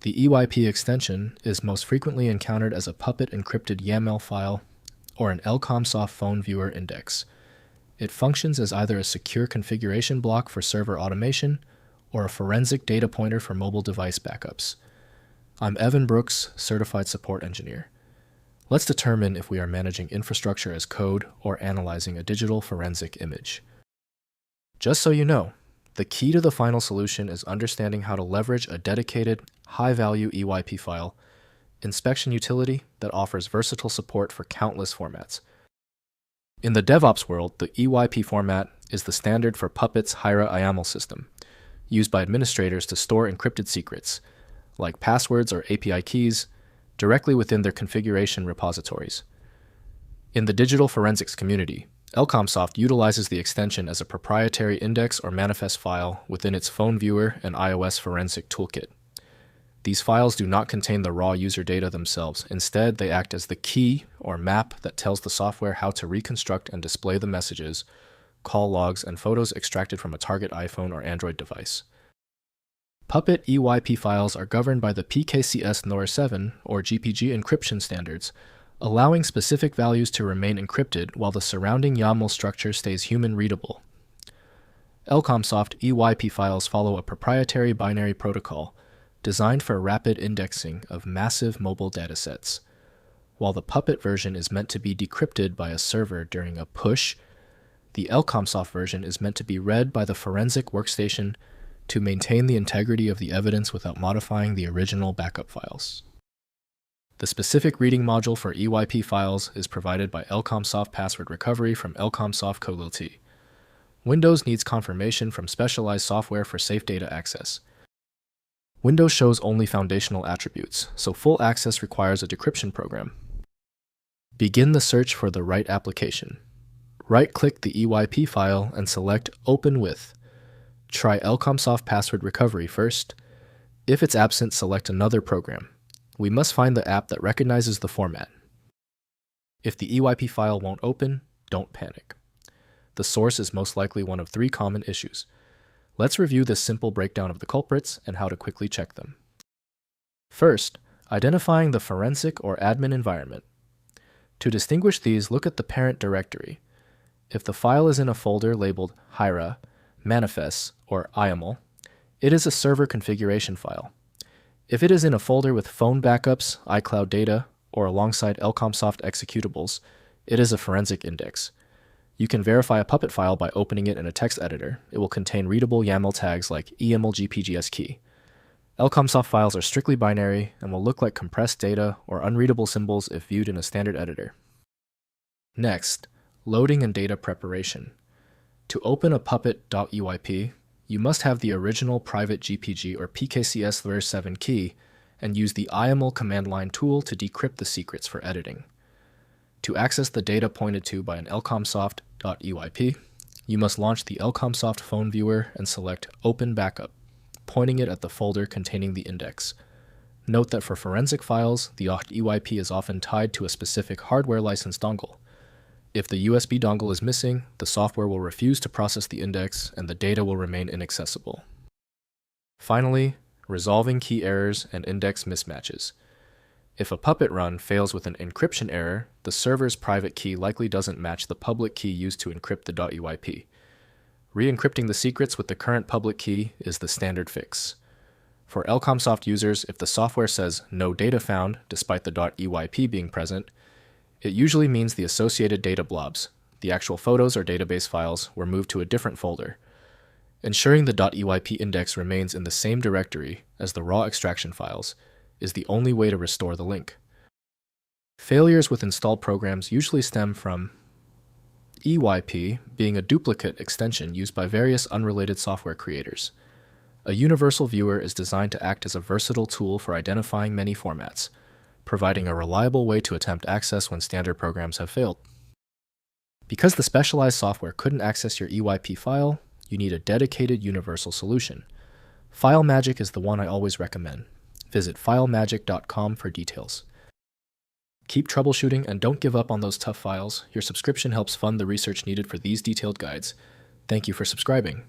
The EYP extension is most frequently encountered as a Puppet encrypted YAML file or an ElcomSoft phone viewer index. It functions as either a secure configuration block for server automation or a forensic data pointer for mobile device backups. I'm Evan Brooks, Certified Support Engineer. Let's determine if we are managing infrastructure as code or analyzing a digital forensic image. Just so you know, the key to the final solution is understanding how to leverage a dedicated, high-value EYP file inspection utility that offers versatile support for countless formats. In the DevOps world, the EYP format is the standard for Puppet's HIRA YAML system, used by administrators to store encrypted secrets, like passwords or API keys, directly within their configuration repositories. In the digital forensics community, ElcomSoft utilizes the extension as a proprietary index or manifest file within its phone viewer and iOS forensic toolkit. These files do not contain the raw user data themselves. Instead, they act as the key or map that tells the software how to reconstruct and display the messages, call logs, and photos extracted from a target iPhone or Android device. Puppet EYP files are governed by the PKCS NOR7 or GPG encryption standards, allowing specific values to remain encrypted while the surrounding YAML structure stays human-readable. ElcomSoft EYP files follow a proprietary binary protocol designed for rapid indexing of massive mobile datasets. While the Puppet version is meant to be decrypted by a server during a push, the ElcomSoft version is meant to be read by the forensic workstation to maintain the integrity of the evidence without modifying the original backup files. The specific reading module for EYP files is provided by ElcomSoft Password Recovery from ElcomSoft CoLT. Windows needs confirmation from specialized software for safe data access. Windows shows only foundational attributes, so full access requires a decryption program. Begin the search for the right application. Right-click the EYP file and select Open With. Try ElcomSoft Password Recovery first. If it's absent, select another program. We must find the app that recognizes the format. If the EYP file won't open, don't panic. The source is most likely one of 3 common issues. Let's review this simple breakdown of the culprits and how to quickly check them. First, identifying the forensic or admin environment. To distinguish these, look at the parent directory. If the file is in a folder labeled HIRA, manifests, or eyaml, it is a server configuration file. If it is in a folder with phone backups, iCloud data, or alongside ElcomSoft executables, it is a forensic index. You can verify a Puppet file by opening it in a text editor. It will contain readable YAML tags like eyaml key. ElcomSoft files are strictly binary and will look like compressed data or unreadable symbols if viewed in a standard editor. Next, loading and data preparation. To open a Puppet.EYP, you must have the original private GPG or PKCS LR7 key and use the eyaml command line tool to decrypt the secrets for editing. To access the data pointed to by an ElcomSoft.EYP, you must launch the ElcomSoft phone viewer and select Open Backup, pointing it at the folder containing the index. Note that for forensic files, the .EYP is often tied to a specific hardware license dongle. If the USB dongle is missing, the software will refuse to process the index and the data will remain inaccessible. Finally, resolving key errors and index mismatches. If a Puppet run fails with an encryption error, the server's private key likely doesn't match the public key used to encrypt the .EYP. Re-encrypting the secrets with the current public key is the standard fix. For ElcomSoft users, if the software says no data found despite the .EYP being present, it usually means the associated data blobs, the actual photos or database files, were moved to a different folder. Ensuring the .EYP index remains in the same directory as the raw extraction files is the only way to restore the link. Failures with installed programs usually stem from EYP being a duplicate extension used by various unrelated software creators. A universal viewer is designed to act as a versatile tool for identifying many formats, providing a reliable way to attempt access when standard programs have failed. Because the specialized software couldn't access your EYP file, you need a dedicated universal solution. FileMagick is the one I always recommend. Visit filemagick.com for details. Keep troubleshooting and don't give up on those tough files. Your subscription helps fund the research needed for these detailed guides. Thank you for subscribing.